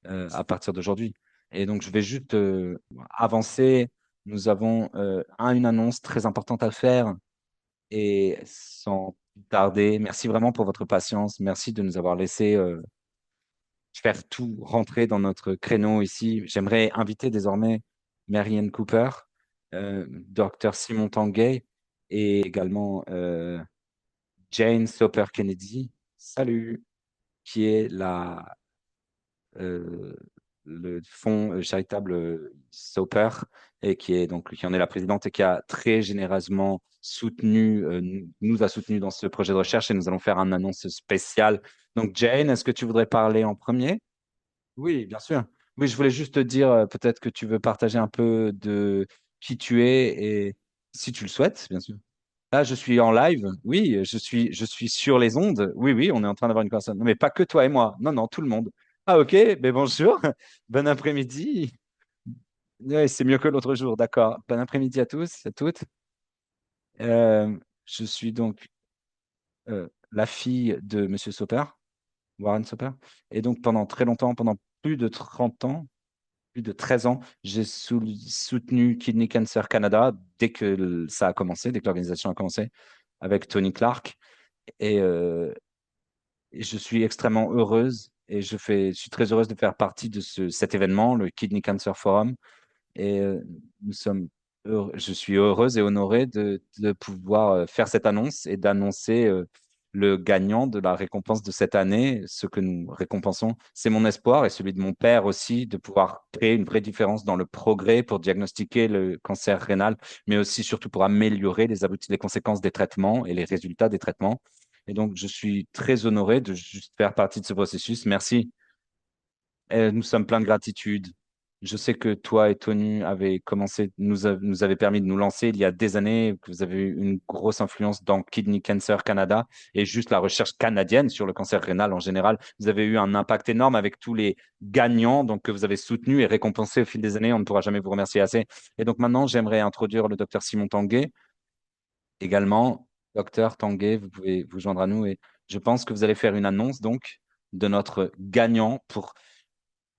à partir d'aujourd'hui. Et donc, je vais juste avancer. Nous avons une annonce très importante à faire. Et sans plus tarder, merci vraiment pour votre patience. Merci de nous avoir laissé faire tout rentrer dans notre créneau ici. J'aimerais inviter désormais Marianne Cooper, Dr Simon Tanguay et également Jane Soper Kennedy. Salut, qui est euh, le fonds charitable Soper et qui en est la présidente et qui a très généreusement soutenu, nous a soutenu dans ce projet de recherche et nous allons faire une annonce spéciale. Donc Jane, est-ce que tu voudrais parler en premier? Oui, bien sûr. Oui, je voulais juste te dire, peut-être que tu veux partager un peu de qui tu es et si tu le souhaites, bien sûr. Là, je suis en live. Oui, je suis sur les ondes. Oui, oui, on est en train d'avoir une conversation. Non, mais pas que toi et moi. Non, non, tout le monde. Ah, ok. Mais bonjour. Bon après-midi. Ouais, c'est mieux que l'autre jour. D'accord. Bon après-midi à tous, à toutes. Je suis donc la fille de Monsieur Soper, Warren Soper. Et donc, pendant très longtemps, pendant plus de 30 ans, plus de 13 ans, j'ai soutenu Kidney Cancer Canada dès que ça a commencé, dès que l'organisation a commencé, avec Tony Clark. Et, je suis extrêmement heureuse et je suis très heureuse de faire partie de cet événement, le Kidney Cancer Forum. Et nous sommes je suis heureuse et honorée de pouvoir faire cette annonce et d'annoncer le gagnant de la récompense de cette année, ce que nous récompensons. C'est mon espoir et celui de mon père aussi de pouvoir créer une vraie différence dans le progrès pour diagnostiquer le cancer rénal, mais aussi surtout pour améliorer les conséquences des traitements et les résultats des traitements. Et donc, je suis très honoré de juste faire partie de ce processus. Merci. Nous sommes pleins de gratitude. Je sais que toi et Tony avez commencé, nous avez permis de nous lancer il y a des années, que vous avez eu une grosse influence dans Kidney Cancer Canada et juste la recherche canadienne sur le cancer rénal en général. Vous avez eu un impact énorme avec tous les gagnants donc, que vous avez soutenus et récompensés au fil des années. On ne pourra jamais vous remercier assez. Et donc maintenant, j'aimerais introduire le docteur Simon Tanguay. Également, docteur Tanguay, vous pouvez vous joindre à nous et je pense que vous allez faire une annonce donc de notre gagnant pour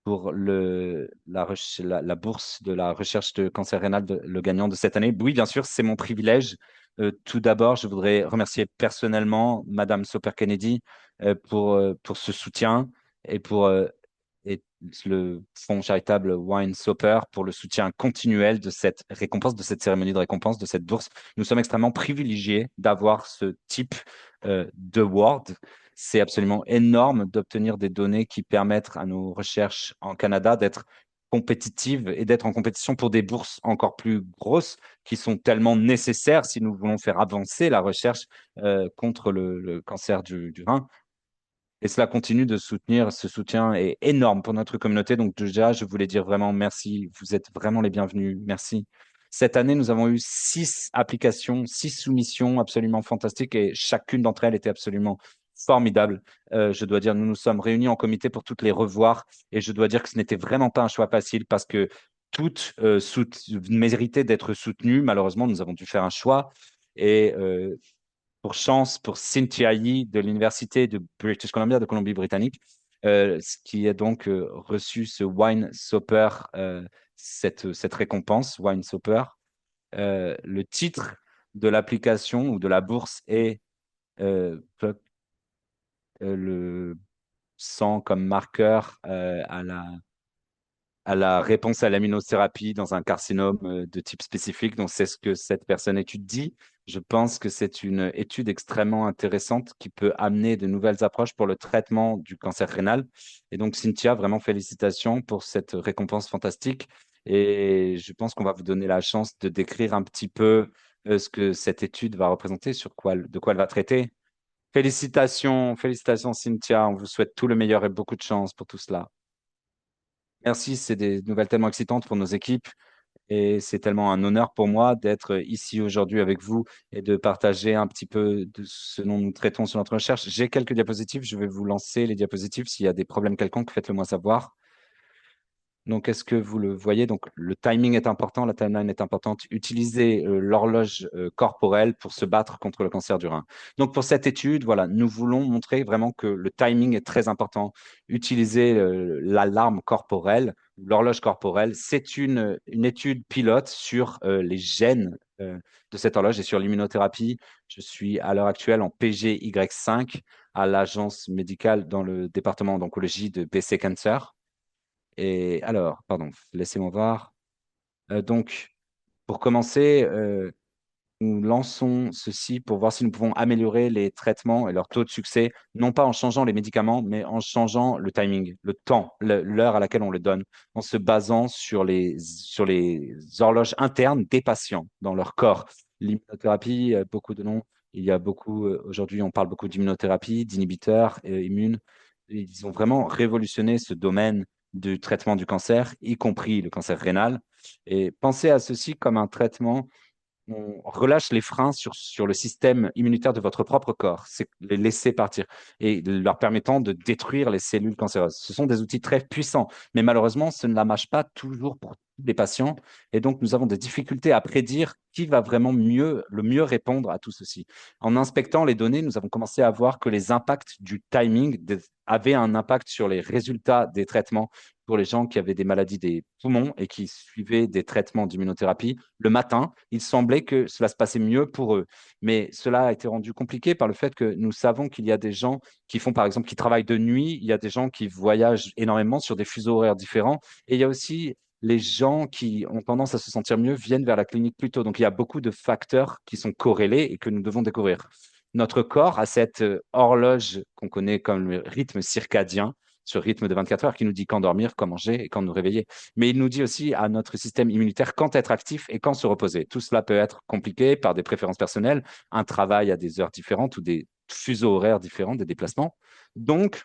la bourse de la recherche de cancer rénal, le gagnant de cette année. Oui, bien sûr, c'est mon privilège. Tout d'abord, je voudrais remercier personnellement Madame Soper Kennedy pour ce soutien et et le fonds charitable Wine Soper pour le soutien continuel de cette récompense, de cette cérémonie de récompense, de cette bourse. Nous sommes extrêmement privilégiés d'avoir ce type d'award. C'est absolument énorme d'obtenir des données qui permettent à nos recherches en Canada d'être compétitives et d'être en compétition pour des bourses encore plus grosses qui sont tellement nécessaires si nous voulons faire avancer la recherche contre le cancer du rein. Et cela continue de soutenir, ce soutien est énorme pour notre communauté. Donc déjà, je voulais dire vraiment merci. Vous êtes vraiment les bienvenus. Merci. Cette année, nous avons eu 6 applications, 6 soumissions absolument fantastiques et chacune d'entre elles était absolument formidable. Je dois dire, nous nous sommes réunis en comité pour toutes les revoir et je dois dire que ce n'était vraiment pas un choix facile parce que toutes méritaient d'être soutenues. Malheureusement, nous avons dû faire un choix et pour chance pour Cynthia Yee de l'Université de British Columbia, de Colombie-Britannique, qui a donc reçu ce Wine Soper, cette récompense, Wine Soper. Le titre de l'application ou de la bourse est euh, le sang comme marqueur à la réponse à l'immunothérapie dans un carcinome de type spécifique. Donc, c'est ce que cette personne étudie. Je pense que c'est une étude extrêmement intéressante qui peut amener de nouvelles approches pour le traitement du cancer rénal. Et donc, Cynthia, vraiment félicitations pour cette récompense fantastique. Et je pense qu'on va vous donner la chance de décrire un petit peu ce que cette étude va représenter, de quoi elle va traiter. Félicitations, félicitations Cynthia. On vous souhaite tout le meilleur et beaucoup de chance pour tout cela. Merci, c'est des nouvelles tellement excitantes pour nos équipes et c'est tellement un honneur pour moi d'être ici aujourd'hui avec vous et de partager un petit peu de ce dont nous traitons sur notre recherche. J'ai quelques diapositives, je vais vous lancer les diapositives. S'il y a des problèmes quelconques, faites-le moi savoir. Donc, est-ce que vous le voyez? Donc, le timing est important, la timeline est importante. Utilisez l'horloge corporelle pour se battre contre le cancer du rein. Donc, pour cette étude, voilà, nous voulons montrer vraiment que le timing est très important. Utilisez l'alarme corporelle, l'horloge corporelle. C'est une étude pilote sur les gènes de cette horloge et sur l'immunothérapie. Je suis à l'heure actuelle en PGY5 à l'agence médicale dans le département d'oncologie de BC Cancer. Et alors, pardon, laissez-moi voir. Donc, pour commencer, nous lançons ceci pour voir si nous pouvons améliorer les traitements et leur taux de succès, non pas en changeant les médicaments, mais en changeant le timing, le temps, l'heure à laquelle on le donne, en se basant sur les horloges internes des patients dans leur corps. L'immunothérapie, beaucoup de noms. Il y a beaucoup, aujourd'hui, on parle beaucoup d'immunothérapie, d'inhibiteurs immunes. Ils ont vraiment révolutionné ce domaine du traitement du cancer, y compris le cancer rénal. Et pensez à ceci comme un traitement, on relâche les freins sur le système immunitaire de votre propre corps. C'est les laisser partir et leur permettant de détruire les cellules cancéreuses. Ce sont des outils très puissants, mais malheureusement, ce ne la marche pas toujours pour tous les patients. Et donc, nous avons des difficultés à prédire qui va vraiment le mieux répondre à tout ceci. En inspectant les données, nous avons commencé à voir que les impacts du timing avaient un impact sur les résultats des traitements pour les gens qui avaient des maladies des poumons et qui suivaient des traitements d'immunothérapie le matin, il semblait que cela se passait mieux pour eux. Mais cela a été rendu compliqué par le fait que nous savons qu'il y a des gens qui font, par exemple, qui travaillent de nuit, il y a des gens qui voyagent énormément sur des fuseaux horaires différents, et il y a aussi les gens qui ont tendance à se sentir mieux viennent vers la clinique plus tôt. Donc, il y a beaucoup de facteurs qui sont corrélés et que nous devons découvrir. Notre corps a cette horloge qu'on connaît comme le rythme circadien, ce rythme de 24 heures qui nous dit quand dormir, quand manger et quand nous réveiller. Mais il nous dit aussi à notre système immunitaire quand être actif et quand se reposer. Tout cela peut être compliqué par des préférences personnelles, un travail à des heures différentes ou des fuseaux horaires différents, des déplacements. Donc,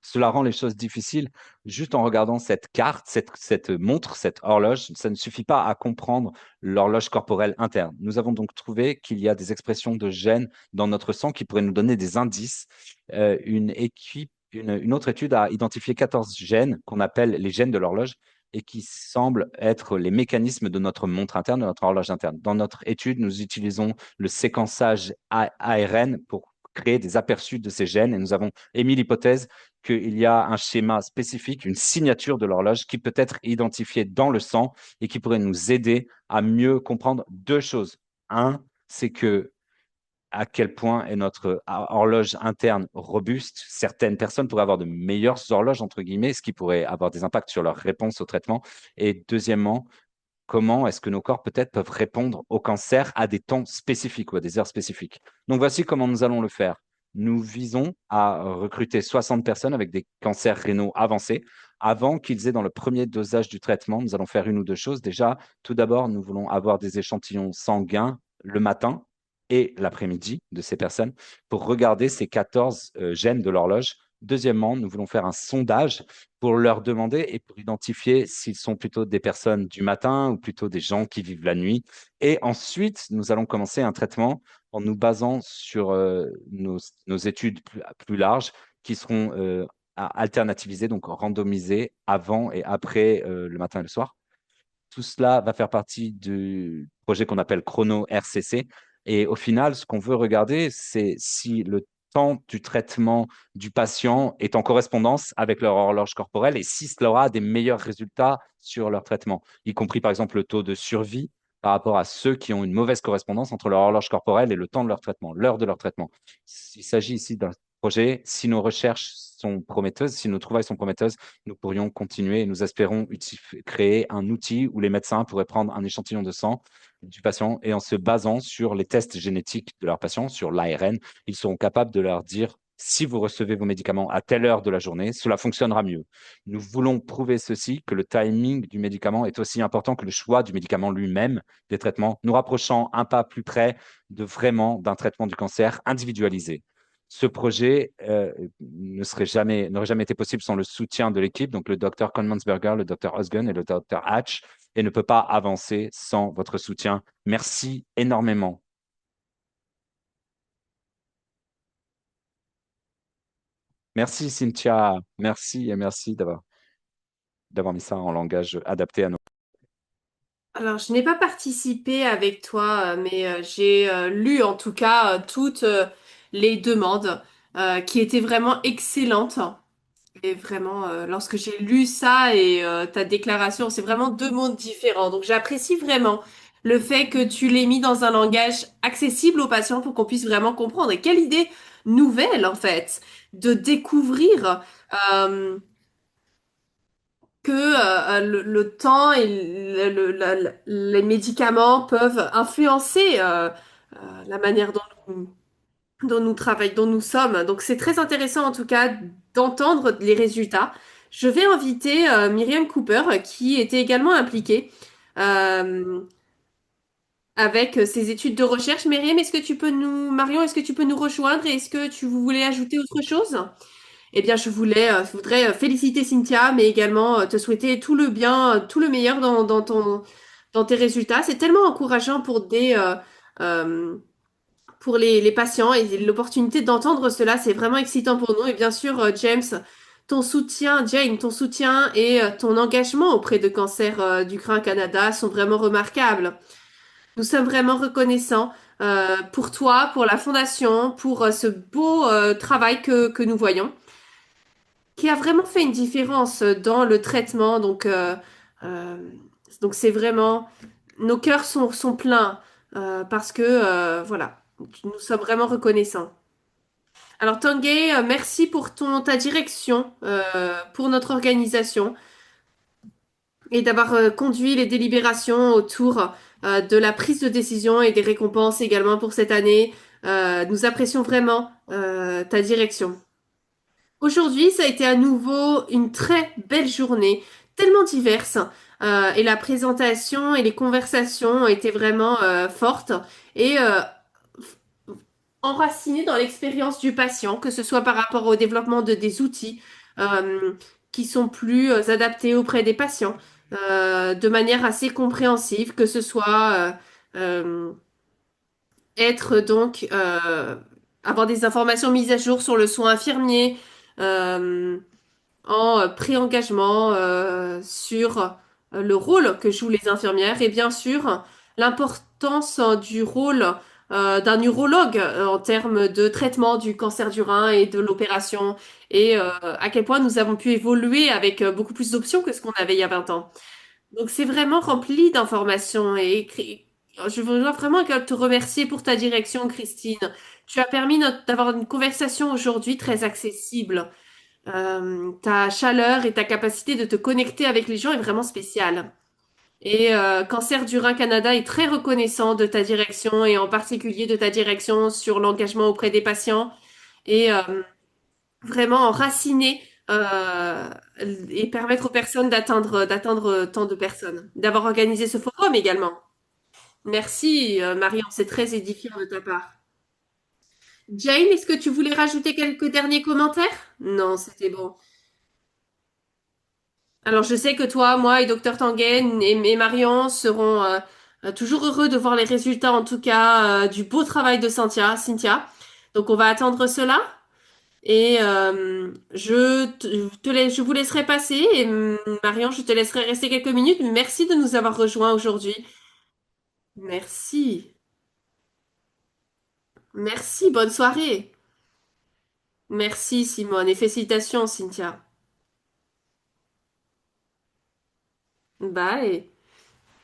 cela rend les choses difficiles juste en regardant cette carte, cette montre, cette horloge. Ça ne suffit pas à comprendre l'horloge corporelle interne. Nous avons donc trouvé qu'il y a des expressions de gènes dans notre sang qui pourraient nous donner des indices. Une autre étude a identifié 14 gènes qu'on appelle les gènes de l'horloge et qui semblent être les mécanismes de notre montre interne, de notre horloge interne. Dans notre étude, nous utilisons le séquençage ARN pour créer des aperçus de ces gènes et nous avons émis l'hypothèse qu'il y a un schéma spécifique, une signature de l'horloge qui peut être identifiée dans le sang et qui pourrait nous aider à mieux comprendre deux choses. Un, c'est que à quel point est notre horloge interne robuste. Certaines personnes pourraient avoir de meilleures horloges, entre guillemets, ce qui pourrait avoir des impacts sur leur réponse au traitement. Et deuxièmement, comment est-ce que nos corps peut-être peuvent répondre au cancer à des temps spécifiques ou à des heures spécifiques. Donc voici comment nous allons le faire. Nous visons à recruter 60 personnes avec des cancers rénaux avancés. Avant qu'ils aient dans le premier dosage du traitement, nous allons faire une ou deux choses. Déjà, tout d'abord, nous voulons avoir des échantillons sanguins le matin et l'après-midi de ces personnes pour regarder ces 14 gènes de l'horloge. Deuxièmement, nous voulons faire un sondage pour leur demander et pour identifier s'ils sont plutôt des personnes du matin ou plutôt des gens qui vivent la nuit. Et ensuite, nous allons commencer un traitement en nous basant sur nos études plus larges qui seront alternativisées, donc randomisées avant et après le matin et le soir. Tout cela va faire partie du projet qu'on appelle Chrono RCC. Et au final, ce qu'on veut regarder, c'est si le temps du traitement du patient est en correspondance avec leur horloge corporelle et si cela aura des meilleurs résultats sur leur traitement, y compris par exemple le taux de survie par rapport à ceux qui ont une mauvaise correspondance entre leur horloge corporelle et le temps de leur traitement, l'heure de leur traitement. Il s'agit ici d'un projet. Si nos recherches sont prometteuses, si nos trouvailles sont prometteuses, nous pourrions continuer et nous espérons créer un outil où les médecins pourraient prendre un échantillon de sang du patient et en se basant sur les tests génétiques de leur patient, sur l'ARN, ils seront capables de leur dire si vous recevez vos médicaments à telle heure de la journée, cela fonctionnera mieux. Nous voulons prouver ceci, que le timing du médicament est aussi important que le choix du médicament lui-même, des traitements, nous rapprochant un pas plus près de vraiment d'un traitement du cancer individualisé. Ce projet n'aurait jamais été possible sans le soutien de l'équipe, donc le docteur Konmansberger, le docteur Osgun et le docteur Hatch, et ne peut pas avancer sans votre soutien. Merci énormément. Merci Cynthia, merci et merci d'avoir d'avoir mis ça en langage adapté à nos... Alors, je n'ai pas participé avec toi, mais j'ai lu en tout cas toutes les demandes qui étaient vraiment excellentes. Et vraiment, lorsque j'ai lu ça et ta déclaration, c'est vraiment deux mondes différents. Donc, j'apprécie vraiment le fait que tu l'aies mis dans un langage accessible aux patients pour qu'on puisse vraiment comprendre. Et quelle idée nouvelle, en fait, de découvrir euh, que le temps et les médicaments peuvent influencer la manière dont nous travaillons, dont nous sommes. Donc c'est très intéressant en tout cas d'entendre les résultats. Je vais inviter Myriam Cooper qui était également impliquée euh, avec ses études de recherche. Myriam, Marion, est-ce que tu peux nous rejoindre et est-ce que tu voulais ajouter autre chose? Eh bien, je voudrais féliciter Cynthia, mais également te souhaiter tout le bien, tout le meilleur dans tes résultats. C'est tellement encourageant pour les patients et l'opportunité d'entendre cela, c'est vraiment excitant pour nous. Et bien sûr, Jane, ton soutien et ton engagement auprès de Cancer du Crin Canada sont vraiment remarquables. Nous sommes vraiment reconnaissants pour toi, pour la fondation, pour ce beau travail que nous voyons, qui a vraiment fait une différence dans le traitement. Euh, donc c'est vraiment, nos cœurs sont pleins parce que voilà, nous sommes vraiment reconnaissants. Alors Tanguay, merci pour ta direction pour notre organisation et d'avoir conduit les délibérations autour de la prise de décision et des récompenses également pour cette année. Nous apprécions vraiment ta direction. Aujourd'hui, ça a été à nouveau une très belle journée, tellement diverse, et la présentation et les conversations ont été vraiment fortes et enracinées dans l'expérience du patient, que ce soit par rapport au développement des outils euh, qui sont plus adaptés auprès des patients, de manière assez compréhensive, que ce soit être donc avoir des informations mises à jour sur le soin infirmier. euh, en pré-engagement sur le rôle que jouent les infirmières et bien sûr l'importance du rôle d'un urologue en termes de traitement du cancer du rein et de l'opération et à quel point nous avons pu évoluer avec beaucoup plus d'options que ce qu'on avait il y a 20 ans. Donc c'est vraiment rempli d'informations je veux vraiment te remercier pour ta direction, Christine. Tu as permis d'avoir une conversation aujourd'hui très accessible. Ta chaleur et ta capacité de te connecter avec les gens est vraiment spéciale. Et Cancer du Rein Canada est très reconnaissant de ta direction et en particulier de ta direction sur l'engagement auprès des patients et vraiment enraciner euh, et permettre aux personnes d'atteindre tant de personnes. D'avoir organisé ce forum également. Merci Marion, c'est très édifiant de ta part. Jane, est-ce que tu voulais rajouter quelques derniers commentaires? Non, c'était bon. Alors, je sais que toi, moi et Docteur Tanguay et Marion seront toujours heureux de voir les résultats, en tout cas, du beau travail de Cynthia. Donc, on va attendre cela. Et je vous laisserai passer. Et Marion, je te laisserai rester quelques minutes. Merci de nous avoir rejoints aujourd'hui. Merci. Merci. Bonne soirée. Merci, Simone. Et félicitations, Cynthia. Bye.